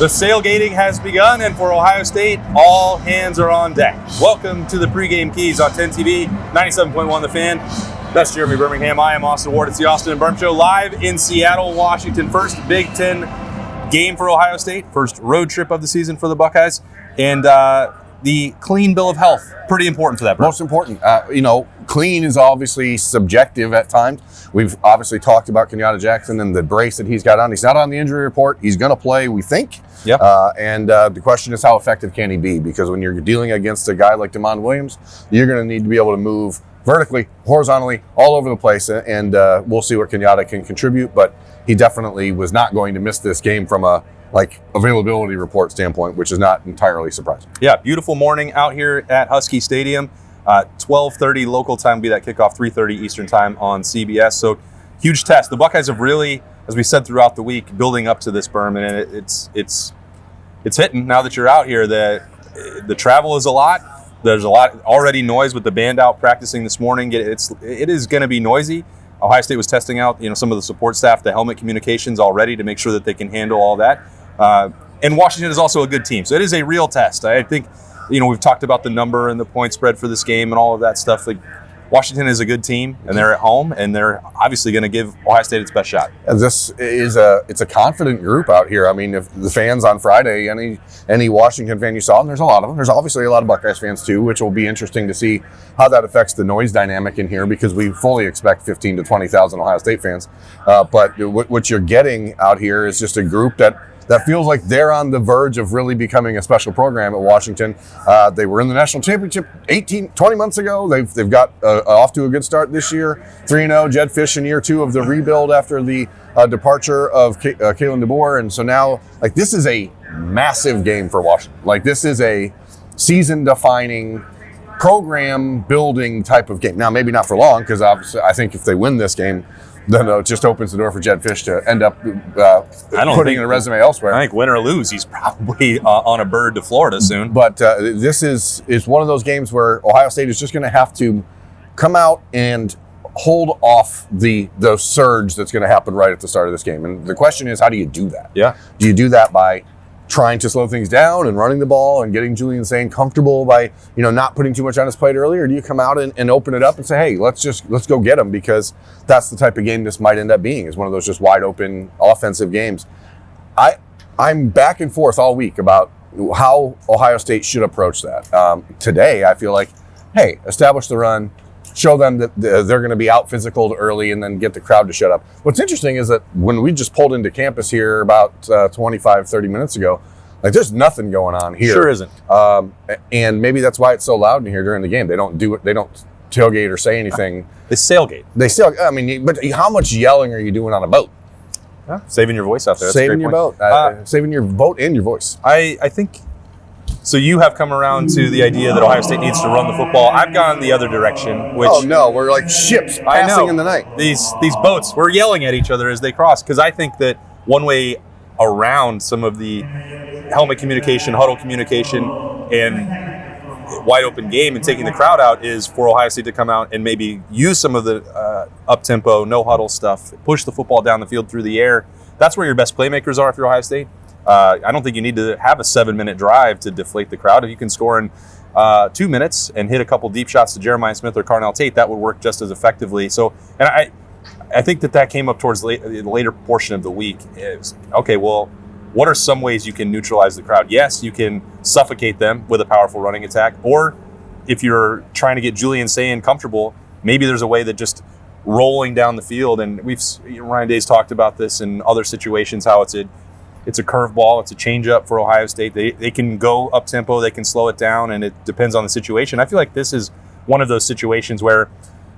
The sailgating has begun, and for Ohio State, all hands are on deck. Welcome to the Pregame Keys on 10 TV, 97.1 The Fan. That's Jeremy Birmingham. I am Austin Ward. It's the Austin Birm Show live in Seattle, Washington. First Big Ten game for Ohio State, first road trip of the season for the Buckeyes, and the clean bill of health, pretty important for that. Most important. Clean is obviously subjective at times. We've obviously talked about Kenyatta Jackson and the brace that he's got on. He's not on the injury report. He's going to play, we think. Yep. And the question is, how effective can he be? Because when you're dealing against a guy like Demond Williams, you're going to need to be able to move vertically, horizontally, all over the place. And we'll see what Kenyatta can contribute. But he definitely was not going to miss this game from a availability report standpoint, which is not entirely surprising. Yeah, beautiful morning out here at Husky Stadium. 12:30 local time will be that kickoff, 3:30 Eastern time on CBS. So huge test. The Buckeyes have really, as we said throughout the week, building up to this, Berm, and it's hitting now that you're out here. The travel is a lot. There's a lot already noise with the band out practicing this morning. It is going to be noisy. Ohio State was testing out, some of the support staff, the helmet communications already to make sure that they can handle all that. And Washington is also a good team, so it is a real test. I think, we've talked about the number and the point spread for this game and all of that stuff. Like, Washington is a good team, and they're at home, and they're obviously going to give Ohio State its best shot. It's a confident group out here. I mean, if the fans on Friday, any Washington fan you saw, and there's a lot of them. There's obviously a lot of Buckeyes fans too, which will be interesting to see how that affects the noise dynamic in here, because we fully expect 15 to 20,000 Ohio State fans. But what you're getting out here is just a group that feels like they're on the verge of really becoming a special program at Washington. They were in the national championship 20 months ago. They've got off to a good start this year. 3-0, Jed Fish in year 2 of the rebuild after the departure of Kalen DeBoer. And so now, this is a massive game for Washington. This is a season-defining, program-building type of game. Now, maybe not for long, because obviously I think if they win this game, then it just opens the door for Jed Fish to end up putting in a resume elsewhere. I think win or lose, he's probably on a bird to Florida soon. But this is one of those games where Ohio State is just going to have to come out and hold off the surge that's going to happen right at the start of this game. And the question is, how do you do that? Yeah. Do you do that by trying to slow things down and running the ball and getting Julian Sain comfortable by, not putting too much on his plate early? Or do you come out and open it up and say, hey, let's go get him, because that's the type of game this might end up being, is one of those just wide open offensive games. I'm back and forth all week about how Ohio State should approach that. Today, I feel like, hey, establish the run, show them that they're going to be out physicaled early, and then get the crowd to shut up. What's interesting is that when we just pulled into campus here about 25, 30 minutes ago, there's nothing going on here. Sure isn't. And maybe that's why it's so loud in here during the game. They don't tailgate or say anything. They sailgate. But how much yelling are you doing on a boat? Yeah, saving your voice out there. That's saving your boat. Saving your boat and your voice. I think. So you have come around to the idea that Ohio State needs to run the football. I've gone the other direction. Which, oh no, we're like ships passing in the night. These boats, we're yelling at each other as they cross, because I think that one way around some of the helmet communication, huddle communication, and wide open game and taking the crowd out is for Ohio State to come out and maybe use some of the up-tempo, no huddle stuff, push the football down the field through the air. That's where your best playmakers are if you're Ohio State. I don't think you need to have a 7-minute drive to deflate the crowd. If you can score in 2 minutes and hit a couple deep shots to Jeremiah Smith or Carnell Tate, that would work just as effectively. So, and I think that came up towards the later portion of the week. Is, okay, well, what are some ways you can neutralize the crowd? Yes, you can suffocate them with a powerful running attack. Or if you're trying to get Julian Sain comfortable, maybe there's a way that just rolling down the field, and Ryan Day's talked about this in other situations, how it's a curveball, it's a changeup for Ohio State. They can go up tempo, they can slow it down, and it depends on the situation. I feel like this is one of those situations where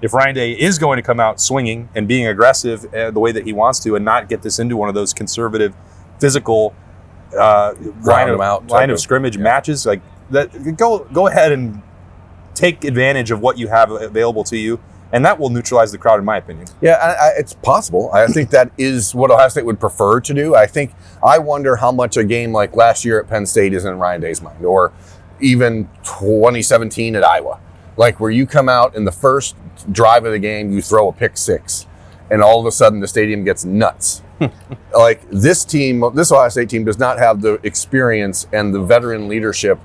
if Ryan Day is going to come out swinging and being aggressive the way that he wants to, and not get this into one of those conservative, physical line of scrimmage matches, like that, go ahead and take advantage of what you have available to you. And that will neutralize the crowd, in my opinion. Yeah, it's possible. I think that is what Ohio State would prefer to do. I wonder how much a game like last year at Penn State is in Ryan Day's mind, or even 2017 at Iowa. Where you come out in the first drive of the game, you throw a pick six, and all of a sudden the stadium gets nuts. Like this Ohio State team does not have the experience and the veteran leadership,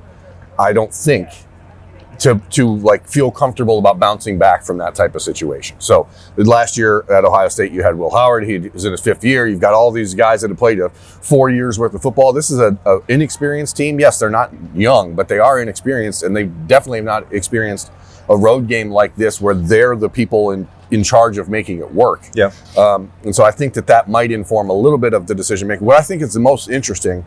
I don't think, to like feel comfortable about bouncing back from that type of situation. So last year at Ohio State, you had Will Howard. He was in his 5th year. You've got all these guys that have played 4 years worth of football. This is a inexperienced team. Yes, they're not young, but they are inexperienced, and they definitely have not experienced a road game like this where they're the people in charge of making it work. Yeah. And so I think that might inform a little bit of the decision making. What I think is the most interesting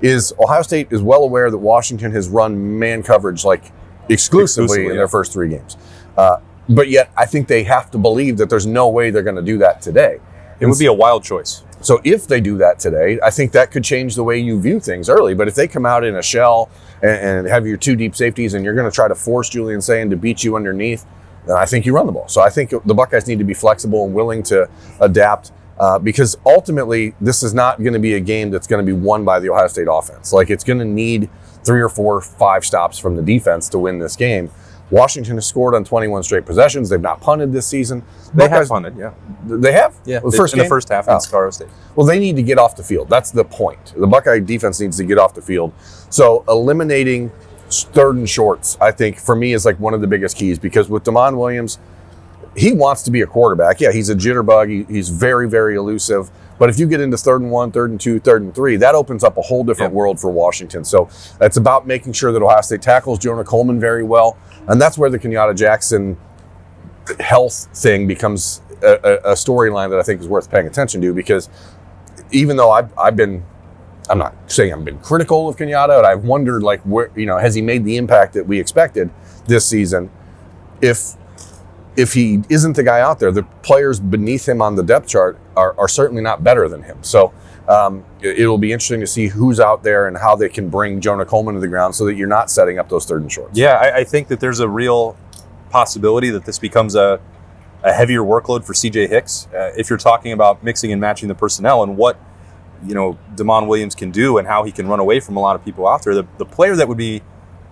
is Ohio State is well aware that Washington has run man coverage like exclusively in their first 3 games. But yet I think they have to believe that there's no way they're going to do that today. It would be a wild choice. So if they do that today, I think that could change the way you view things early. But if they come out in a shell and have your 2 deep safeties and you're going to try to force Julian Sayin to beat you underneath, then I think you run the ball. So I think the Buckeyes need to be flexible and willing to adapt because ultimately this is not going to be a game that's going to be won by the Ohio State offense. Like it's going to need 3 or 4 or 5 stops from the defense to win this game. Washington has scored on 21 straight possessions. They've not punted this season. They have punted, yeah. They have? Yeah, in the first half against Ohio State. Well, they need to get off the field. That's the point. The Buckeye defense needs to get off the field. So eliminating 3rd and shorts, I think, for me is like one of the biggest keys because with Damon Williams, he wants to be a quarterback. Yeah, he's a jitterbug. He's very, very elusive. But if you get into 3rd and 1, 3rd and 2, 3rd and 3, that opens up a whole different world for Washington. So it's about making sure that Ohio State tackles Jonah Coleman very well. And that's where the Kenyatta Jackson health thing becomes a storyline that I think is worth paying attention to because even though I'm not saying I've been critical of Kenyatta, but I've wondered like where, has he made the impact that we expected this season? If he isn't the guy out there, the players beneath him on the depth chart are certainly not better than him. So it'll be interesting to see who's out there and how they can bring Jonah Coleman to the ground so that you're not setting up those 3rd and shorts. Yeah, I think that there's a real possibility that this becomes a heavier workload for CJ Hicks. If you're talking about mixing and matching the personnel and what Damon Williams can do and how he can run away from a lot of people out there, the player that would be,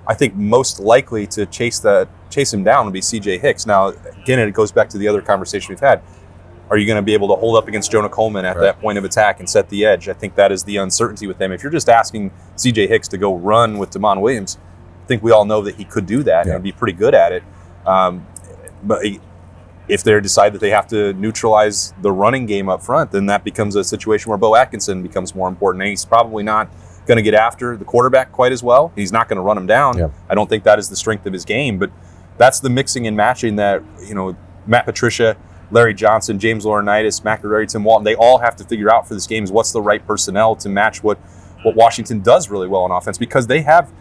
I think, most likely to chase him down would be CJ Hicks. Now, again, it goes back to the other conversation we've had. Are you going to be able to hold up against Jonah Coleman at that point of attack and set the edge? I think that is the uncertainty with him. If you're just asking CJ Hicks to go run with Damon Williams, I think we all know that he could do that and be pretty good at it. But if they decide that they have to neutralize the running game up front, then that becomes a situation where Bo Atkinson becomes more important. And he's probably not going to get after the quarterback quite as well. He's not going to run him down. Yeah. I don't think that is the strength of his game, but that's the mixing and matching that, Matt Patricia, Larry Johnson, James Laurinaitis, McIntyre, Tim Walton, they all have to figure out for this game is what's the right personnel to match what Washington does really well on offense because they have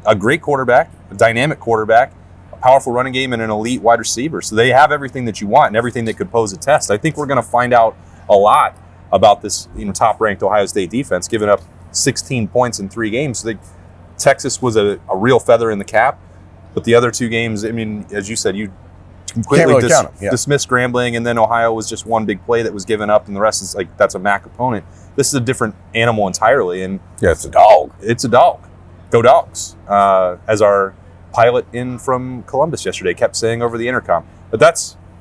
a great quarterback, a dynamic quarterback, a powerful running game, and an elite wide receiver. So they have everything that you want and everything that could pose a test. I think we're going to find out a lot about this top-ranked Ohio State defense, giving up 16 points in 3 games. Texas was a real feather in the cap, but the other 2 games, I mean, as you said, you completely dismissed scrambling, and then Ohio was just one big play that was given up, and the rest is like that's a MAC opponent. This is a different animal entirely, and it's a dog. It's a dog. Go Dogs, as our pilot in from Columbus yesterday kept saying over the intercom. But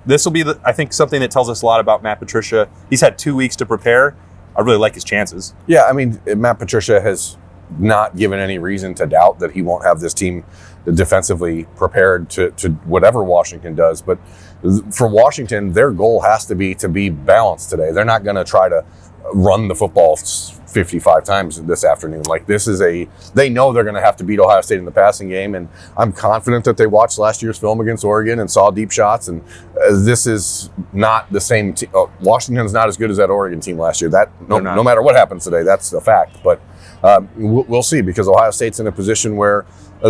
this will be, I think, something that tells us a lot about Matt Patricia. He's had 2 weeks to prepare. I really like his chances. Yeah, I mean, Matt Patricia has not given any reason to doubt that he won't have this team defensively prepared to whatever Washington does. But for Washington, their goal has to be balanced today. They're not going to try to run the football 55 times this afternoon. Like they know they're going to have to beat Ohio State in the passing game, and I'm confident that they watched last year's film against Oregon and saw deep shots, and this is not the same team. Washington's not as good as that Oregon team last year. No matter what happens today, that's a fact. But we'll see, because Ohio State's in a position where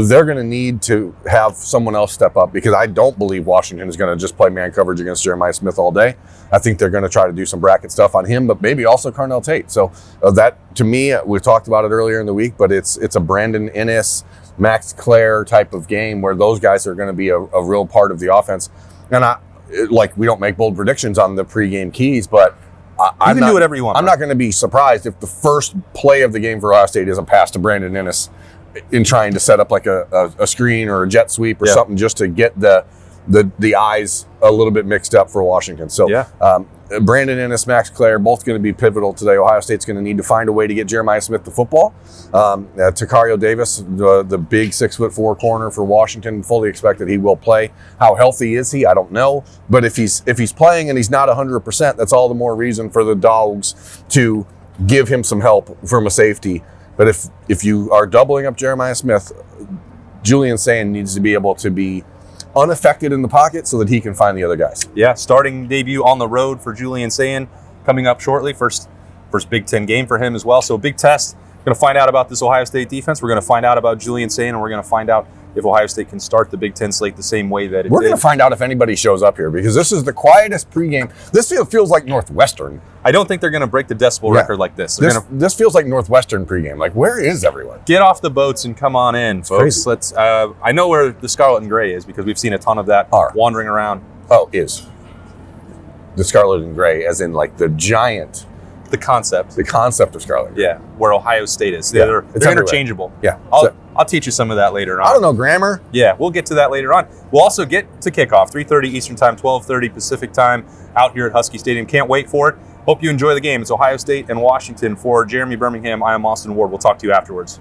they're going to need to have someone else step up, because I don't believe Washington is going to just play man coverage against Jeremiah Smith all day. I think they're going to try to do some bracket stuff on him, but maybe also Carnell Tate. So that, to me, we talked about it earlier in the week, but it's a Brandon Ennis, Max Clare type of game where those guys are going to be a real part of the offense. And we don't make bold predictions on the pregame keys, but you can do whatever you want. I'm not going to be surprised if the first play of the game for Ohio State is a pass to Brandon Ennis in trying to set up like a screen or a jet sweep or something, just to get the eyes a little bit mixed up for Washington. So Brandon Ennis, Max Clare, both going to be pivotal today. Ohio State's going to need to find a way to get Jeremiah Smith the football. Takario Davis, the big 6'4" corner for Washington, fully expect that he will play. How healthy is he? I don't know. But if he's playing and he's not 100%, that's all the more reason for the Dogs to give him some help from a safety. But if you are doubling up Jeremiah Smith, Julian Sayin needs to be able to be unaffected in the pocket so that he can find the other guys. Yeah, starting debut on the road for Julian Sayin coming up shortly. First Big Ten game for him as well. So a big test. We're going to find out about this Ohio State defense. We're going to find out about Julian Sayin, and we're going to find out if Ohio State can start the Big Ten slate the same way that it We're did. going to find out if anybody shows up here, because this is the quietest pregame. This feels like Northwestern. I don't think they're going to break the decibel record like this. This feels like Northwestern pregame. Like, where is everyone? Get off the boats and come on in, folks. Crazy. Let's. I know where the Scarlet and Gray is because we've seen a ton of that wandering around. Oh, is the Scarlet and Gray, as in like the giant. The concept of Scarlet and Gray. Yeah, where Ohio State is. Yeah, They're interchangeable. Yeah. I'll teach you some of that later on. I don't know grammar. Yeah, we'll get to that later on. We'll also get to kickoff, 3:30 Eastern Time, 12:30 Pacific Time, out here at Husky Stadium. Can't wait for it. Hope you enjoy the game. It's Ohio State and Washington. For Jeremy Birmingham, I am Austin Ward. We'll talk to you afterwards.